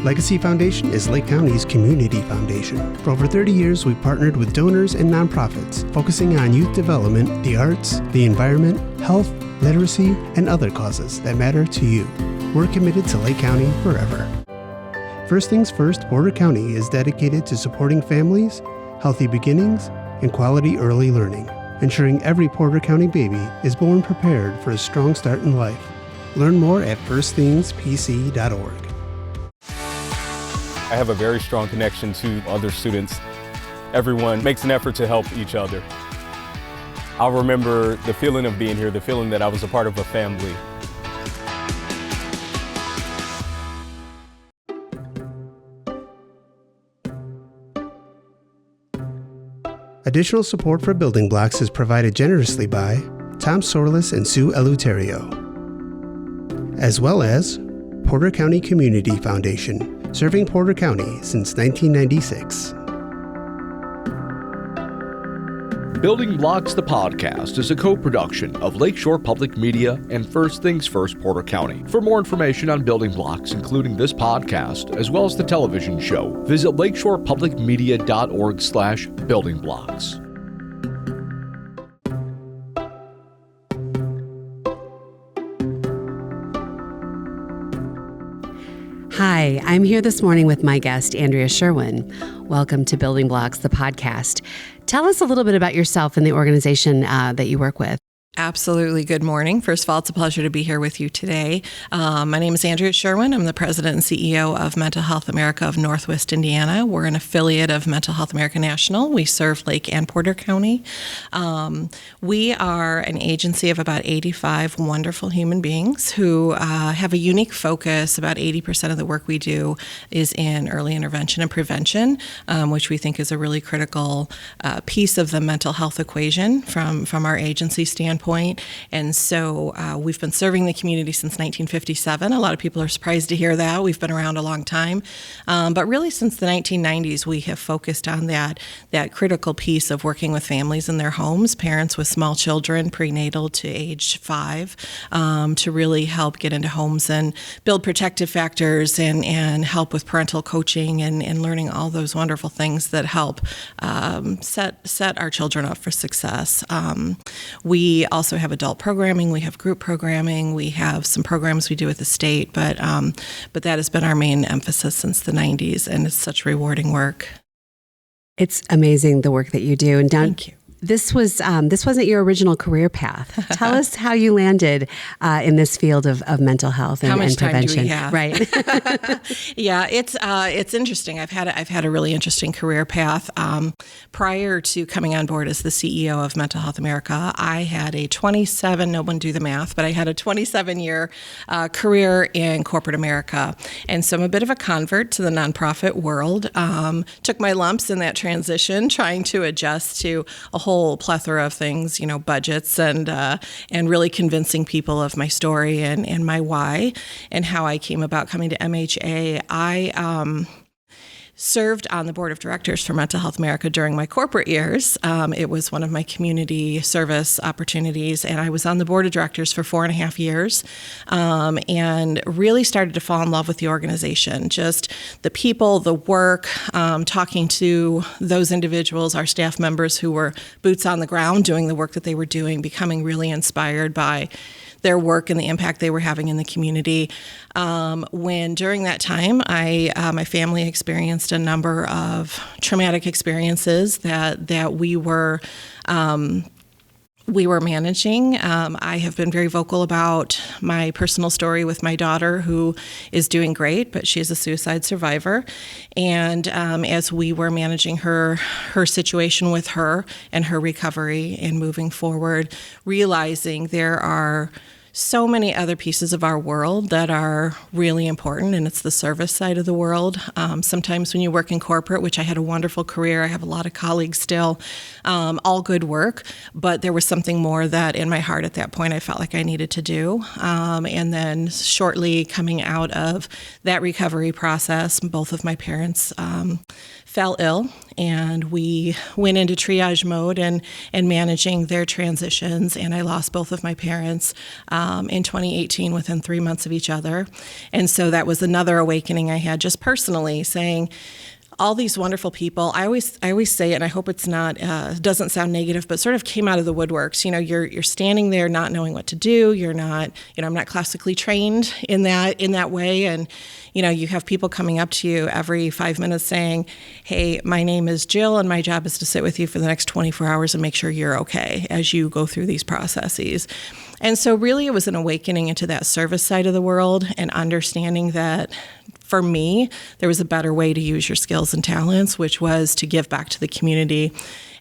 Legacy Foundation is Lake County's community foundation. For over 30 years, we've partnered with donors and nonprofits, focusing on youth development, the arts, the environment, health, literacy, and other causes that matter to you. We're committed to Lake County forever. First Things First Porter County is dedicated to supporting families, healthy beginnings, and quality early learning, ensuring every Porter County baby is born prepared for a strong start in life. Learn more at firstthingspc.org. I have a very strong connection to other students. Everyone makes an effort to help each other. I'll remember the feeling of being here, the feeling that I was a part of a family. Additional support for Building Blocks is provided generously by Tom Sorlis and Sue Eleuterio, as well as Porter County Community Foundation, serving Porter County since 1996. Building Blocks, the podcast, is a co-production of Lakeshore Public Media and First Things First Porter County. For more information on Building Blocks, including this podcast, as well as the television show, visit lakeshorepublicmedia.org/buildingblocks. Hi, I'm here this morning with my guest, Andrea Sherwin. Welcome to Building Blocks, the podcast. Tell us a little bit about yourself and the organization that you work with. Absolutely. Good morning. First of all, it's a pleasure to be here with you today. My name is Andrea Sherwin. I'm the president and CEO of Mental Health America of Northwest Indiana. We're an affiliate of Mental Health America National. We serve Lake and Porter County. We are an agency of about 85 wonderful human beings who have a unique focus. About 80% of the work we do is in early intervention and prevention, which we think is a really critical piece of the mental health equation from our agency standpoint. And so we've been serving the community since 1957. A lot of people are surprised to hear that. We've been around a long time. But really since the 1990s, we have focused on that critical piece of working with families in their homes, parents with small children, prenatal to age 5, to really help get into homes and build protective factors and help with parental coaching and learning all those wonderful things that help set our children up for success. We also have adult programming, we have group programming, we have some programs we do with the state, but that has been our main emphasis since the 90s, and it's such rewarding work. It's amazing the work that you do. And Thank you. This wasn't your original career path. Tell us how you landed in this field of mental health and prevention. How much time do we have? Right. Yeah, it's interesting. I've had a really interesting career path. Prior to coming on board as the CEO of Mental Health America, I had a 27-year career in corporate America, and so I'm a bit of a convert to the nonprofit world. Took my lumps in that transition, trying to adjust to a whole plethora of things, budgets and really convincing people of my story and my why and how I came about coming to MHA. I served on the board of directors for Mental Health America during my corporate years. It was one of my community service opportunities, and I was on the board of directors for 4.5 years, and really started to fall in love with the organization. Just the people, the work, talking to those individuals, our staff members who were boots on the ground doing the work that they were doing, becoming really inspired by their work and the impact they were having in the community. When during that time, my family experienced a number of traumatic experiences that we were managing. I have been very vocal about my personal story with my daughter, who is doing great, but she is a suicide survivor. And as we were managing her situation with her and her recovery and moving forward, realizing there are so many other pieces of our world that are really important, and it's the service side of the world. Sometimes when you work in corporate, which I had a wonderful career, I have a lot of colleagues still, all good work, but there was something more that in my heart at that point I felt like I needed to do. And then shortly coming out of that recovery process, both of my parents fell ill, and we went into triage mode and managing their transitions, and I lost both of my parents in 2018 within 3 months of each other. And so that was another awakening I had just personally, saying, all these wonderful people. I always say it, and I hope it's not doesn't sound negative, but sort of came out of the woodworks. You're standing there not knowing what to do. You're not, I'm not classically trained in that way, and you have people coming up to you every 5 minutes saying, "Hey, my name is Jill, and my job is to sit with you for the next 24 hours and make sure you're okay as you go through these processes." And so really it was an awakening into that service side of the world and understanding that for me, there was a better way to use your skills and talents, which was to give back to the community.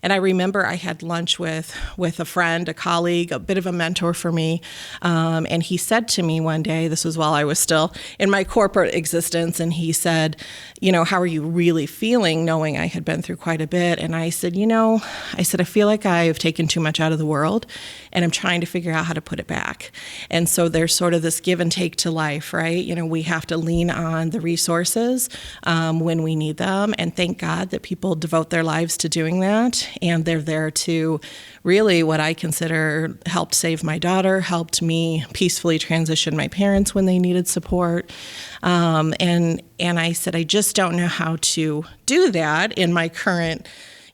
And I remember I had lunch with a friend, a colleague, a bit of a mentor for me. And he said to me one day, this was while I was still in my corporate existence, and he said, how are you really feeling, knowing I had been through quite a bit? And I said, I feel like I've taken too much out of the world, and I'm trying to figure out how to put it back. And so there's sort of this give and take to life, right? We have to lean on the resources when we need them. And thank God that people devote their lives to doing that. And they're there to really, what I consider, helped save my daughter, helped me peacefully transition my parents when they needed support. And I said, I just don't know how to do that in my current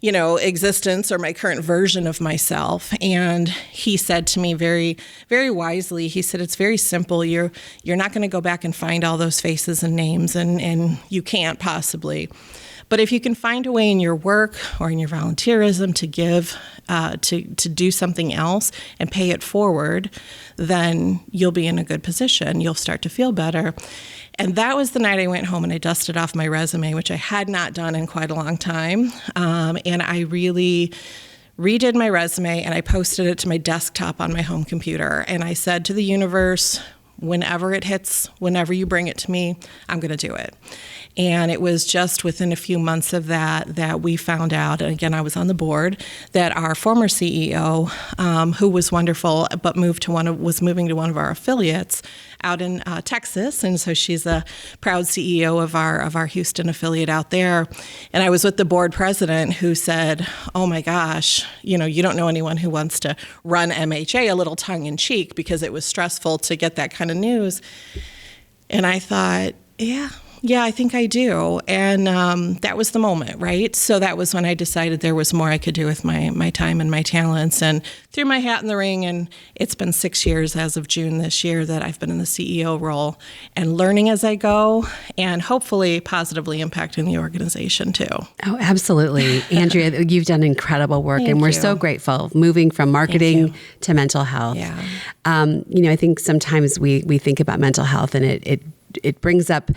existence or my current version of myself. And he said to me very, very wisely, he said, it's very simple. You're not going to go back and find all those faces and names, and you can't possibly. But if you can find a way in your work or in your volunteerism to give, to do something else and pay it forward, then you'll be in a good position. You'll start to feel better. And that was the night I went home and I dusted off my resume, which I had not done in quite a long time. And I really redid my resume and I posted it to my desktop on my home computer. And I said to the universe, whenever it hits, whenever you bring it to me, I'm going to do it. And it was just within a few months of that we found out, and again, I was on the board, that our former CEO, who was wonderful, but was moving to one of our affiliates out in Texas, and so she's a proud CEO of our Houston affiliate out there. And I was with the board president, who said, "Oh my gosh, you don't know anyone who wants to run MHA," a little tongue in cheek, because it was stressful to get that kind of news. And I thought, yeah, I think I do. And that was the moment, right? So that was when I decided there was more I could do with my time and my talents, and threw my hat in the ring. And it's been 6 years as of June this year that I've been in the CEO role, and learning as I go, and hopefully positively impacting the organization too. Oh, absolutely. Andrea, you've done incredible work, and we're so grateful, moving from marketing to mental health. Yeah. I think sometimes we think about mental health, and it brings up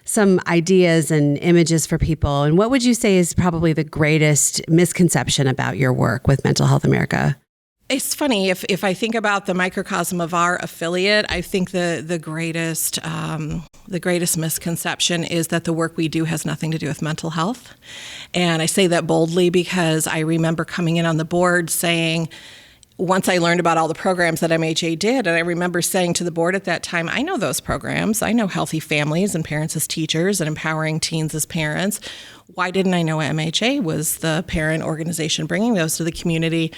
some ideas and images for people. And what would you say is probably the greatest misconception about your work with Mental Health America? It's funny, if I think about the microcosm of our affiliate, I think the greatest misconception is that the work we do has nothing to do with mental health. And I say that boldly because I remember coming in on the board saying, once I learned about all the programs that MHA did, and I remember saying to the board at that time, I know those programs. I know healthy families and parents as teachers and empowering teens as parents. Why didn't I know MHA was the parent organization bringing those to the community?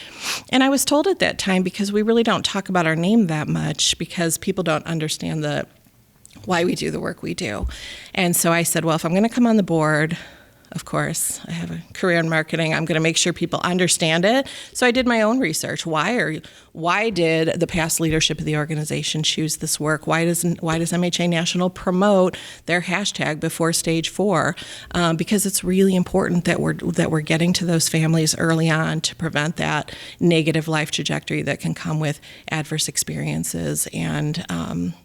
And I was told at that time, because we really don't talk about our name that much, because people don't understand why we do the work we do. And so I said, well, if I'm going to come on the board, of course, I have a career in marketing, I'm going to make sure people understand it. So I did my own research. Why did the past leadership of the organization choose this work? Why does MHA National promote their hashtag before stage 4? Because it's really important that we're getting to those families early on to prevent that negative life trajectory that can come with adverse experiences and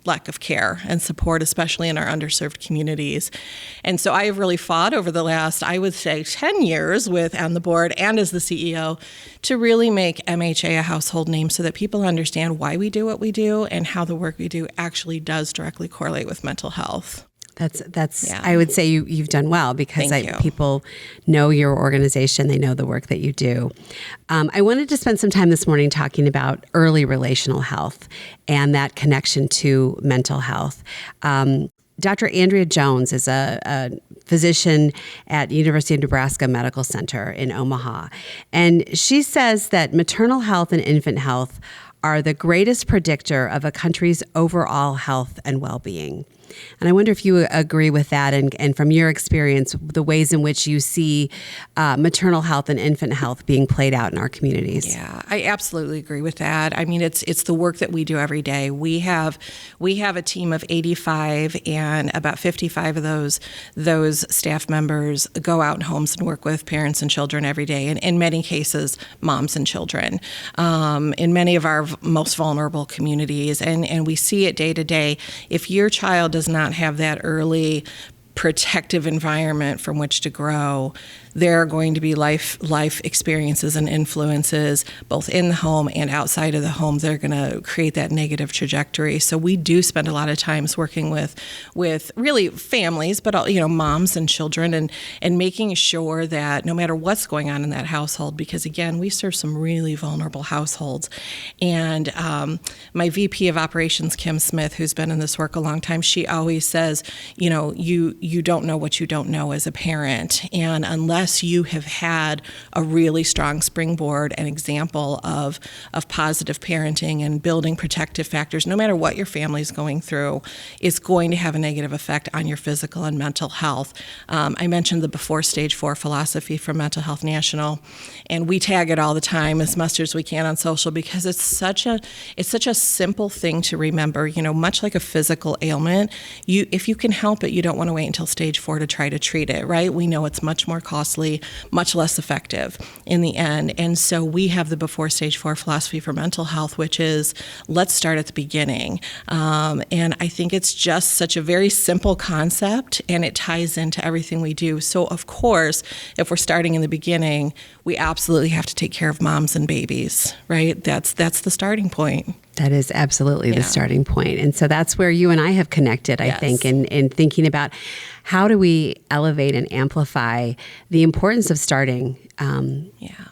lack of care and support, especially in our underserved communities. And so I have really fought over the last, I would say, 10 years on the board and as the CEO to really make MHA a household name so that people understand why we do what we do and how the work we do actually does directly correlate with mental health. That's. Yeah. I would say you've done well, because people know your organization, they know the work that you do. I wanted to spend some time this morning talking about early relational health and that connection to mental health. Dr. Andrea Jones is a physician at University of Nebraska Medical Center in Omaha. And she says that maternal health and infant health are the greatest predictor of a country's overall health and well-being. And I wonder if you agree with that, and from your experience, the ways in which you see maternal health and infant health being played out in our communities. Yeah, I absolutely agree with that. I mean, it's the work that we do every day. We have a team of 85, and about 55 of those staff members go out in homes and work with parents and children every day, and in many cases, moms and children, in many of our most vulnerable communities. And we see it day to day. If your child does not have that early protective environment from which to grow, there are going to be life experiences and influences both in the home and outside of the home that are going to create that negative trajectory. So we do spend a lot of times working with really families, but moms and children, and making sure that no matter what's going on in that household, because again, we serve some really vulnerable households. And my VP of Operations, Kim Smith, who's been in this work a long time, she always says, you don't know what you don't know as a parent, and unless you have had a really strong springboard and example of positive parenting and building protective factors, no matter what your family's going through, is going to have a negative effect on your physical and mental health. I mentioned the Before Stage 4 philosophy from Mental Health National, and we tag it all the time as much as we can on social, because it's such a simple thing to remember. Much like a physical ailment, if you can help it, you don't want to wait until stage 4 to try to treat it, right? We know it's much more costly, much less effective in the end. And so we have the Before Stage 4 philosophy for mental health, which is let's start at the beginning. And I think it's just such a very simple concept, and it ties into everything we do. So of course, if we're starting in the beginning, we absolutely have to take care of moms and babies, right? That's the starting point. That is absolutely the starting point. And so that's where you and I have connected, I think, in thinking about how do we elevate and amplify the importance of starting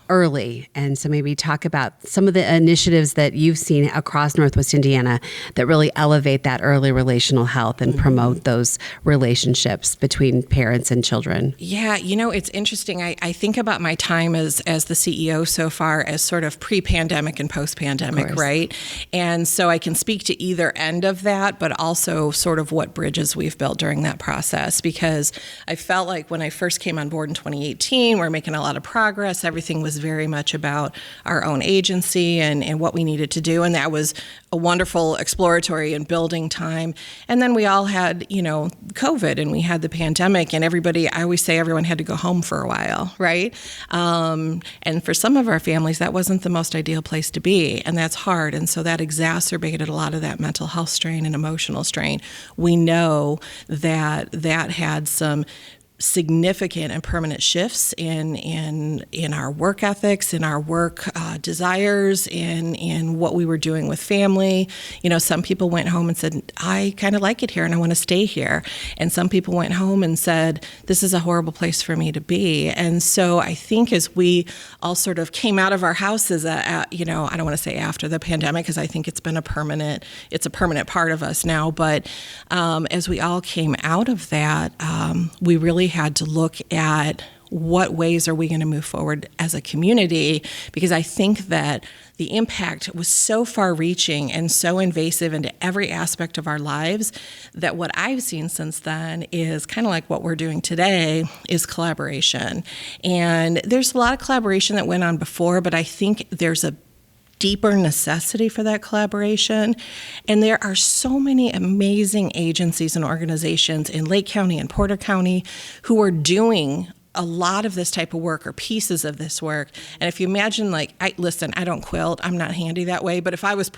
early. And so maybe talk about some of the initiatives that you've seen across Northwest Indiana that really elevate that early relational health and promote those relationships between parents and children. Yeah, it's interesting. I think about my time as the CEO so far as sort of pre-pandemic and post-pandemic, right? And so I can speak to either end of that, but also sort of what bridges we've built during that process, because I felt like when I first came on board in 2018, we're making a lot of progress. Everything was very much about our own agency and what we needed to do. And that was a wonderful exploratory and building time. And then we all had, COVID, and we had the pandemic, and I always say everyone had to go home for a while, right? And for some of our families, that wasn't the most ideal place to be, and that's hard. And so that exacerbated a lot of that mental health strain and emotional strain. We know that had some significant and permanent shifts in our work ethics, in our work desires, in what we were doing with family. Some people went home and said, I kind of like it here and I want to stay here. And some people went home and said, this is a horrible place for me to be. And so I think as we all sort of came out of our houses, I don't want to say after the pandemic, because I think it's a permanent part of us now. But as we all came out of that, we really had to look at what ways are we going to move forward as a community, because I think that the impact was so far-reaching and so invasive into every aspect of our lives that what I've seen since then is kind of like what we're doing today is collaboration. And there's a lot of collaboration that went on before, but I think there's a deeper necessity for that collaboration. And there are so many amazing agencies and organizations in Lake County and Porter County who are doing a lot of this type of work or pieces of this work. And if you imagine, I don't quilt, I'm not handy that way, but if I was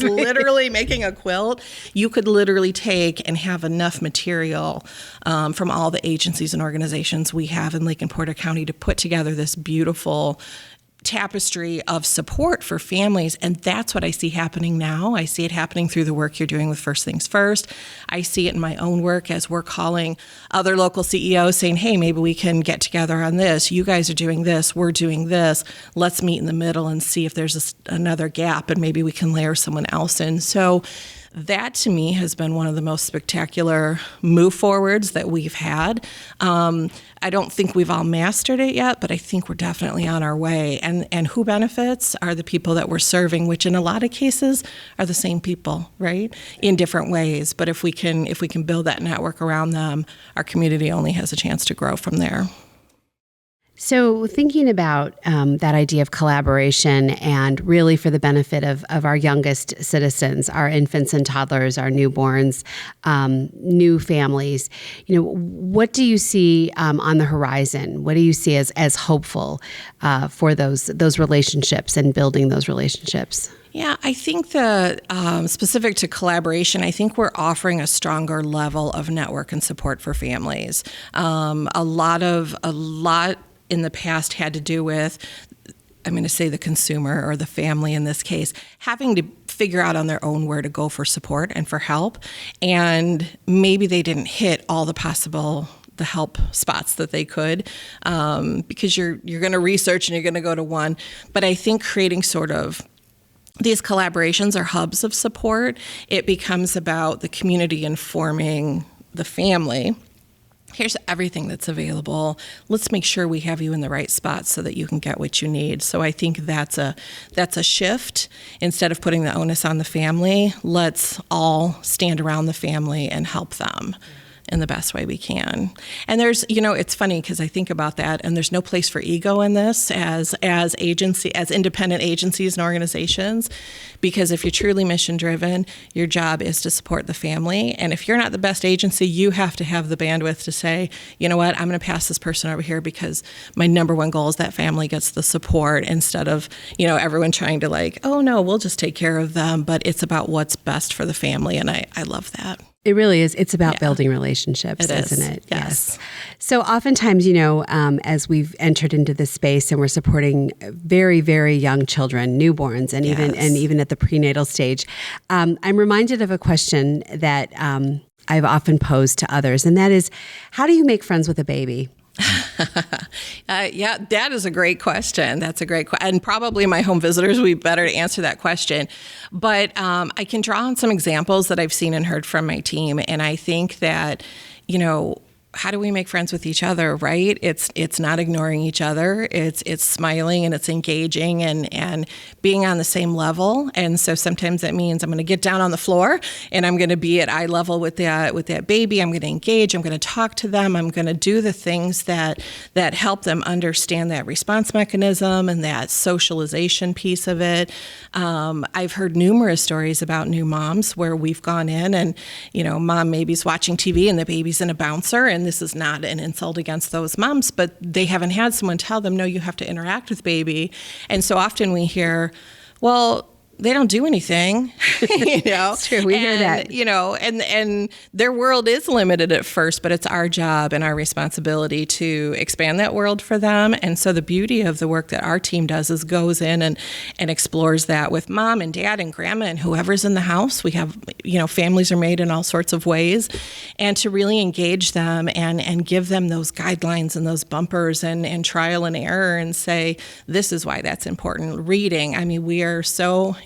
literally making a quilt, you could literally take and have enough material from all the agencies and organizations we have in Lake and Porter County to put together this beautiful tapestry of support for families. And that's what I see happening now. I see it happening through the work you're doing with First Things First. I see it in my own work as we're calling other local CEOs saying, hey, maybe we can get together on this. You guys are doing this. We're doing this. Let's meet in the middle and see if there's another gap, and maybe we can layer someone else in. So that to me has been one of the most spectacular move forwards that we've had. I don't think we've all mastered it yet, but I think we're definitely on our way. And who benefits are the people that we're serving, which in a lot of cases are the same people, right? In different ways. But if we can build that network around them, our community only has a chance to grow from there. So thinking about that idea of collaboration and really for the benefit of our youngest citizens, our infants and toddlers, our newborns, new families, what do you see on the horizon? What do you see as hopeful for those relationships and building those relationships? Yeah, I think specific to collaboration, I think we're offering a stronger level of network and support for families. A lot in the past had to do with, I'm going to say the consumer or the family in this case, having to figure out on their own where to go for support and for help. And maybe they didn't hit all the help spots that they could, because you're going to research and you're going to go to one. But I think creating sort of these collaborations are hubs of support. It becomes about the community informing the family. Here's everything that's available. Let's make sure we have you in the right spot so that you can get what you need. So I think that's a shift. Instead of putting the onus on the family, let's all stand around the family and help them in the best way we can. And there's, it's funny because I think about that, and there's no place for ego in this as independent agencies and organizations, because if you're truly mission driven, your job is to support the family. And if you're not the best agency, you have to have the bandwidth to say, you know what, I'm going to pass this person over here because my number one goal is that family gets the support, instead of, everyone trying to oh no, we'll just take care of them. But it's about what's best for the family. And I love that. It really is. It's about building relationships, isn't it? Yes. So oftentimes, as we've entered into this space and we're supporting very, very young children, newborns, and even at the prenatal stage, I'm reminded of a question that I've often posed to others, and that is, how do you make friends with a baby? Yeah, that is a great question. That's a great question. And probably my home visitors would be better to answer that question. But I can draw on some examples that I've seen and heard from my team. And I think that, how do we make friends with each other, right? It's not ignoring each other. It's smiling and it's engaging and being on the same level. And so sometimes that means I'm going to get down on the floor and I'm going to be at eye level with that baby. I'm going to engage. I'm going to talk to them. I'm going to do the things that help them understand that response mechanism and that socialization piece of it. I've heard numerous stories about new moms where we've gone in and, mom maybe's watching TV and the baby's in a bouncer, and this is not an insult against those moms, but they haven't had someone tell them, no, you have to interact with baby. And so often we hear, well, they don't do anything, It's true. We hear that. And their world is limited at first, but it's our job and our responsibility to expand that world for them. And so the beauty of the work that our team does is goes in and explores that with mom and dad and grandma and whoever's in the house. We have, families are made in all sorts of ways, and to really engage them and give them those guidelines and those bumpers and trial and error and say, this is why that's important. Reading. I mean,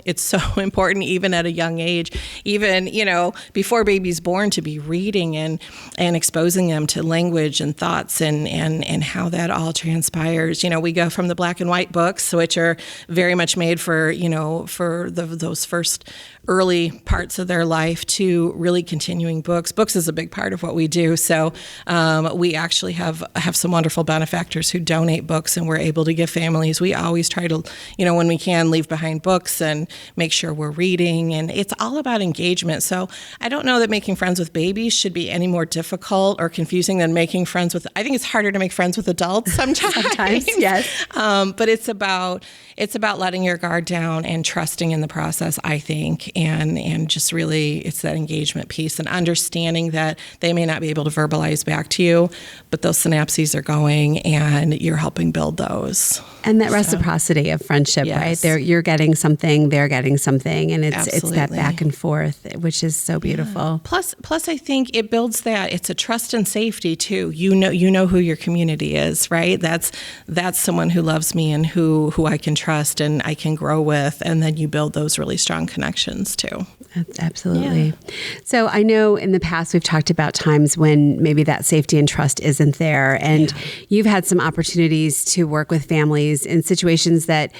it's so important even at a young age, even, before baby's born, to be reading and exposing them to language and thoughts and how that all transpires. We go from the black and white books, which are very much made for those first early parts of their life, to really continuing books. Books is a big part of what we do. So we actually have some wonderful benefactors who donate books, and we're able to give families. We always try to, when we can, leave behind books and make sure we're reading. And it's all about engagement. So I don't know that making friends with babies should be any more difficult or confusing than making friends with, I think it's harder to make friends with adults sometimes. Sometimes, yes. But it's about letting your guard down and trusting in the process, I think. And just really, it's that engagement piece and understanding that they may not be able to verbalize back to you, but those synapses are going and you're helping build those. And that reciprocity of friendship, yes. Right? You're getting something, they're they're getting something, and it's Absolutely. that back and forth, which is so beautiful. Yeah. Plus, I think it builds that it's a trust and safety too. You know who your community is, right? That's someone who loves me and who I can trust and I can grow with, and then you build those really strong connections too. Absolutely. Yeah. So I know in the past we've talked about times when maybe that safety and trust isn't there, and you've had some opportunities to work with families in situations that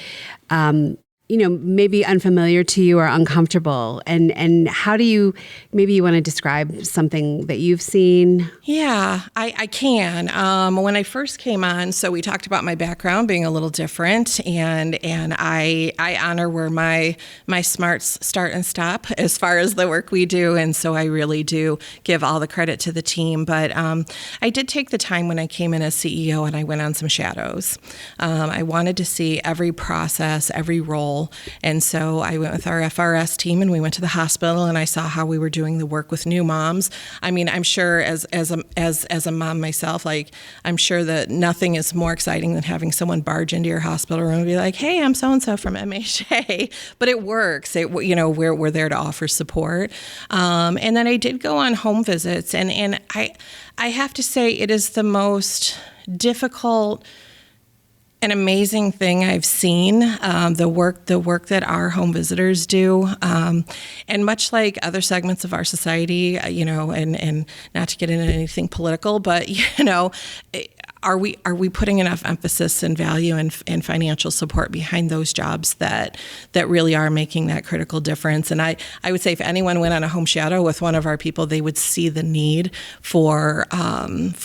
maybe unfamiliar to you or uncomfortable. And how do you want to describe something that you've seen? Yeah, I can. When I first came on, so we talked about my background being a little different, and I honor where my smarts start and stop as far as the work we do, and so I really do give all the credit to the team. But I did take the time when I came in as CEO, and I went on some shadows. I wanted to see every process, every role. And so I went with our FRS team, and we went to the hospital, and I saw how we were doing the work with new moms. I mean, I'm sure as a mom myself, like, I'm sure that nothing is more exciting than having someone barge into your hospital room and be like, "Hey, I'm so-and-so from MHA," but it works. We're there to offer support. And then I did go on home visits, and I have to say it is the most difficult an amazing thing I've seen, the work that our home visitors do, and much like other segments of our society, and not to get into anything political, but are we putting enough emphasis and value and financial support behind those jobs that really are making that critical difference? And I would say if anyone went on a home shadow with one of our people, they would see the need for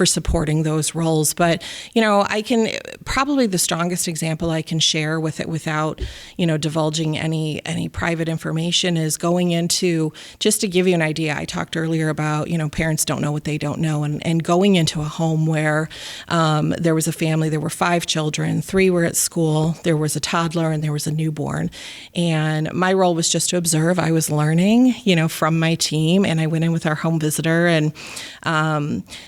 supporting those roles. But I can probably the strongest example I can share with it without divulging any private information is going into, just to give you an idea, I talked earlier about parents don't know what they don't know, and going into a home where there was a family, there were 5 children, 3 were at school, there was a toddler, and there was a newborn. And my role was just to observe. I was learning, from my team, and I went in with our home visitor, and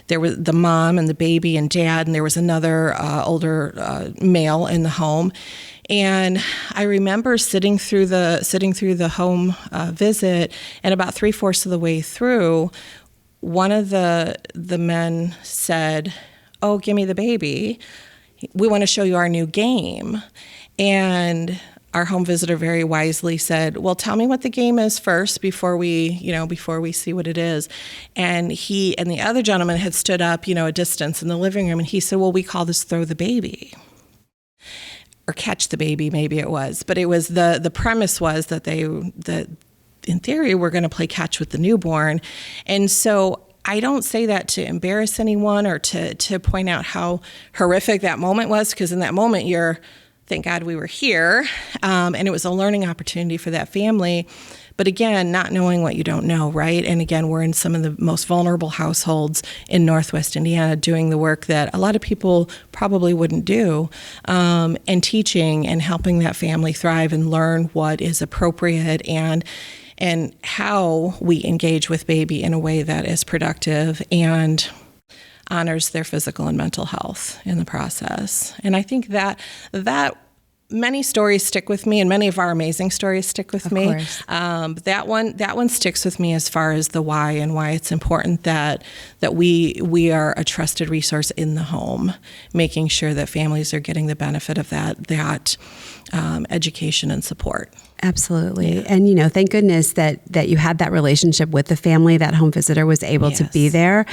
there was the mom and the baby and dad, and there was another older male in the home. And I remember sitting through the home visit, and about 3/4 of the way through, one of the men said, "Oh, give me the baby. We want to show you our new game." And our home visitor very wisely said, "Well, tell me what the game is first before we see what it is." And he and the other gentleman had stood up, a distance in the living room, and he said, "Well, we call this throw the baby." Or catch the baby, maybe it was. But it was the premise was that in theory, we're going to play catch with the newborn. And so I don't say that to embarrass anyone or to point out how horrific that moment was, because in that moment thank God we were here, and it was a learning opportunity for that family. But again, not knowing what you don't know, right? And again, we're in some of the most vulnerable households in Northwest Indiana doing the work that a lot of people probably wouldn't do, and teaching and helping that family thrive and learn what is appropriate and how we engage with baby in a way that is productive and honors their physical and mental health in the process. And I think that many stories stick with me, and many of our amazing stories stick with me. But that one sticks with me as far as the why, and why it's important that we are a trusted resource in the home, making sure that families are getting the benefit of that education and support. Absolutely. Yeah. And, thank goodness that you had that relationship with the family, that home visitor was able to be there.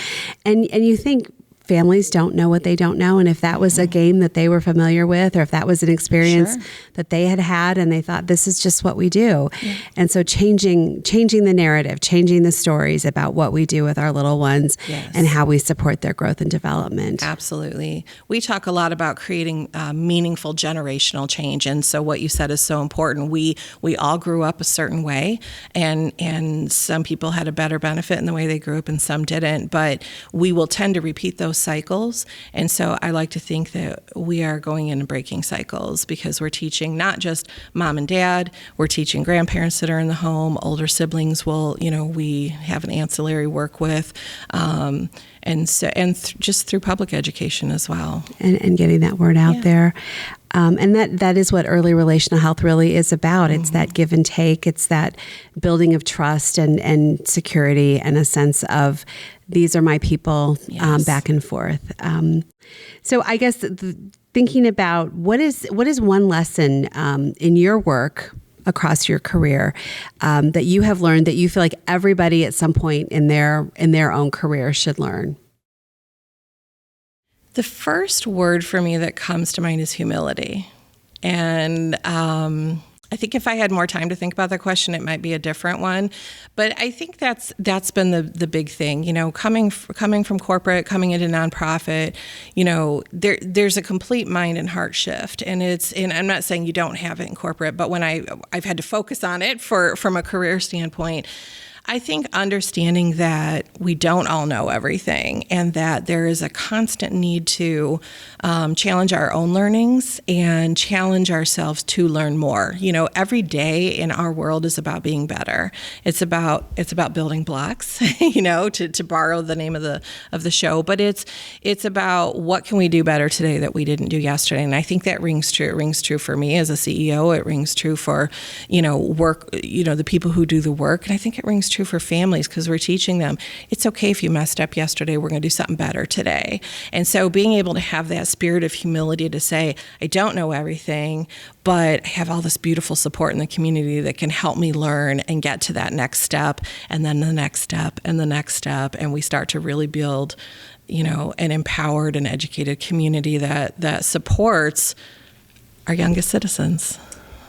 And you think families don't know what they don't know. And if that was a game that they were familiar with, or if that was an experience that they had and they thought, this is just what we do. Yeah. And so changing the narrative, changing the stories about what we do with our little ones and how we support their growth and development. Absolutely. We talk a lot about creating meaningful generational change. And so what you said is so important. We all grew up a certain way, and some people had a better benefit in the way they grew up and some didn't, but we will tend to repeat those cycles. And so I like to think that we are going in and breaking cycles, because we're teaching not just mom and dad, we're teaching grandparents that are in the home, older siblings will, we have an ancillary work with, just through public education as well. And getting that word out there. And that is what early relational health really is about. It's that give and take. It's that building of trust and security and a sense of these are my people, back and forth. So I guess thinking about what is one lesson in your work across your career that you have learned that you feel like everybody at some point in their own career should learn? The first word for me that comes to mind is humility. And I think if I had more time to think about that question, it might be a different one. But I think that's been the big thing. Coming from corporate, coming into nonprofit, there's a complete mind and heart shift. And I'm not saying you don't have it in corporate, but when I've had to focus on it from a career standpoint, I think understanding that we don't all know everything and that there is a constant need to challenge our own learnings and challenge ourselves to learn more. Every day in our world is about being better. It's about building blocks, to borrow the name of the show, but it's about what can we do better today that we didn't do yesterday. And I think that rings true. It rings true for me as a CEO. It rings true for, work, the people who do the work. And I think it rings true for families because we're teaching them it's okay if you messed up yesterday, we're going to do something better today. And so being able to have that spirit of humility to say, I don't know everything, but I have all this beautiful support in the community that can help me learn and get to that next step, and then the next step and the next step. And we start to really build, an empowered and educated community that supports our youngest citizens.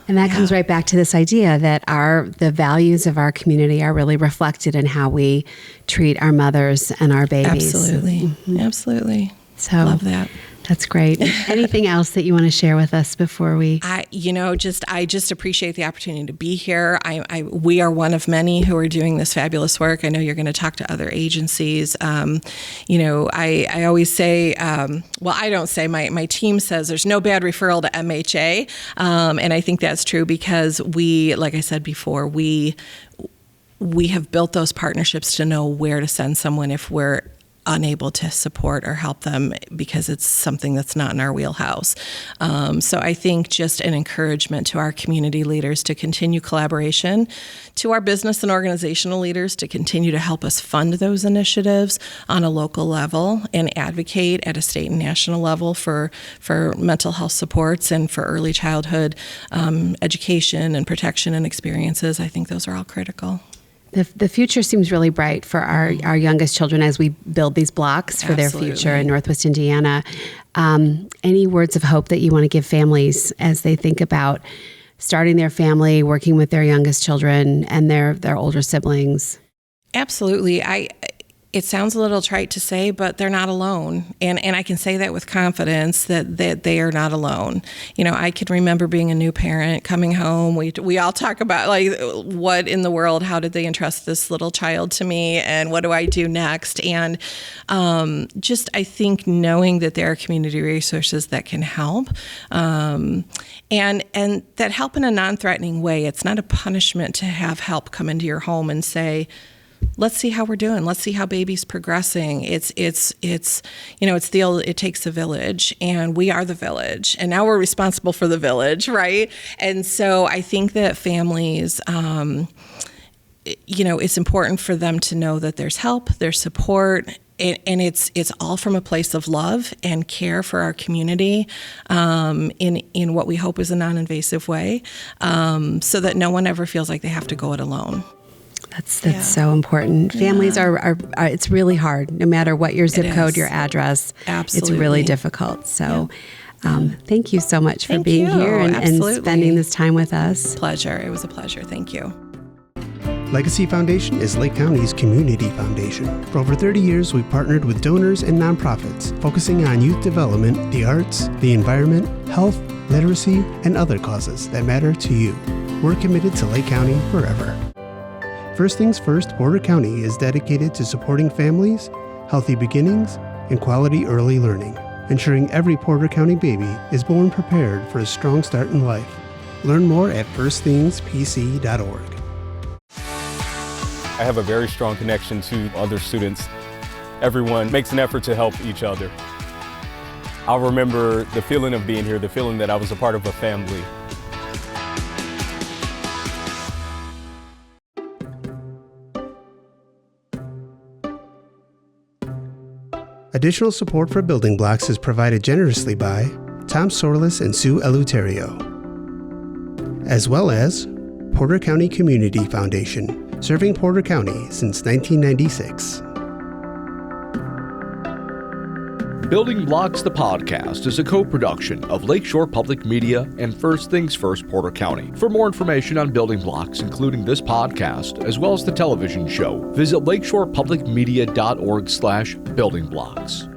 And that comes right back to this idea that the values of our community are really reflected in how we treat our mothers and our babies. Absolutely. Mm-hmm. Absolutely. So love that. That's great. Anything else that you want to share with us before we? I just appreciate the opportunity to be here. We are one of many who are doing this fabulous work. I know you're going to talk to other agencies. I always say, I don't say, my team says there's no bad referral to MHA. And I think that's true because like I said before, we have built those partnerships to know where to send someone if we're unable to support or help them because it's something that's not in our wheelhouse. So I think just an encouragement to our community leaders to continue collaboration, to our business and organizational leaders to continue to help us fund those initiatives on a local level and advocate at a state and national level for mental health supports and for early childhood education and protection and experiences. I think those are all critical. The future seems really bright for our youngest children as we build these blocks for Absolutely. Their future in Northwest Indiana. Any words of hope that you want to give families as they think about starting their family, working with their youngest children and their older siblings? Absolutely. It sounds a little trite to say, but they're not alone. And I can say that with confidence that they are not alone. I can remember being a new parent, coming home. We all talk about what in the world, how did they entrust this little child to me and what do I do next? And I think knowing that there are community resources that can help and that help in a non-threatening way. It's not a punishment to have help come into your home and say, let's see how we're doing. Let's see how baby's progressing. It takes a village, and we are the village, and now we're responsible for the village, right? And so I think that families, it's important for them to know that there's help, there's support, and it's all from a place of love and care for our community in what we hope is a non-invasive way, so that no one ever feels like they have to go it alone. That's so important. Families are it's really hard, no matter what your zip code, your address. Absolutely. It's really difficult. So thank you so much for being here and spending this time with us. Pleasure. It was a pleasure. Thank you. Legacy Foundation is Lake County's community foundation. For over 30 years, we've partnered with donors and nonprofits, focusing on youth development, the arts, the environment, health, literacy, and other causes that matter to you. We're committed to Lake County forever. First Things First Porter County is dedicated to supporting families, healthy beginnings, and quality early learning, ensuring every Porter County baby is born prepared for a strong start in life. Learn more at firstthingspc.org. I have a very strong connection to other students. Everyone makes an effort to help each other. I'll remember the feeling of being here, the feeling that I was a part of a family. Additional support for Building Blocks is provided generously by Tom Sorlis and Sue Eleuterio, as well as Porter County Community Foundation, serving Porter County since 1996. Building Blocks, the podcast, is a co-production of Lakeshore Public Media and First Things First Porter County. For more information on Building Blocks, including this podcast, as well as the television show, visit lakeshorepublicmedia.org/buildingblocks.